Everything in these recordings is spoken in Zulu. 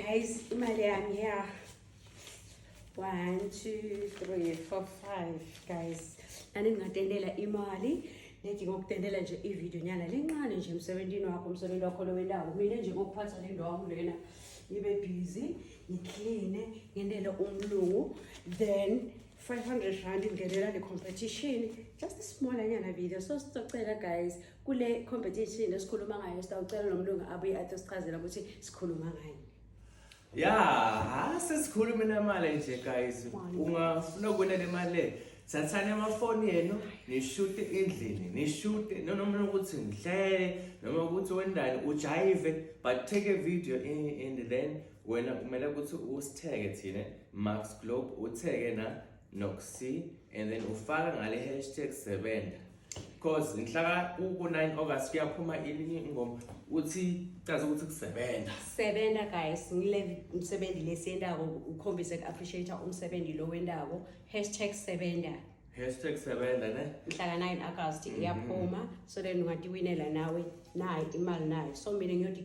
guys, imali yami yeah. 1 2 3 4 5 guys. Naningatendela imali. Nethi ngokutendela nje ivideo nyana lencane nje emsebenzini wakho, umsebenzi wakho lowendawo. Mina nje ngokuphatha le ndawo lena ibe busy, ngiclean, ngendele umlungu, then 500 rand ingenela le competition. Just a small nyana video. So sicela guys, kule competition esikhuluma ngayo sitawucela nomlungu abuye athi sichazela ukuthi sikhuluma ngani. Yeah, sesikhuluma nemali nje guys. Ungafuna ukubona le mali sathana amafoni yenu nishoot endlini, nishoot noma ukuthi ngidlele noma ukuthi wendani ujive, but take a video and then wena kumele ukuthi usitheke thina Max Globe, utheke na Noxy, and then ufaka ngale #sebenza. Because ngihlaka ku9 August kuyaphuma ilinye ingoma uthi caza ukuthi kusebenza. Sebenza guys, ngile umsebenzi lesiyendako ukhombise appreciate umsebenzi lo wendako #sebenza. #sebenza ne. Mhla 9 August iyaphuma, so then ungatiwinela nawe nayi imali nayo. So mina ngiyoti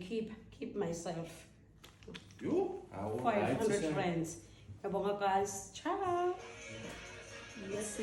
keep myself. You? 500 friends. Yabonga guys. Ciao. Yes.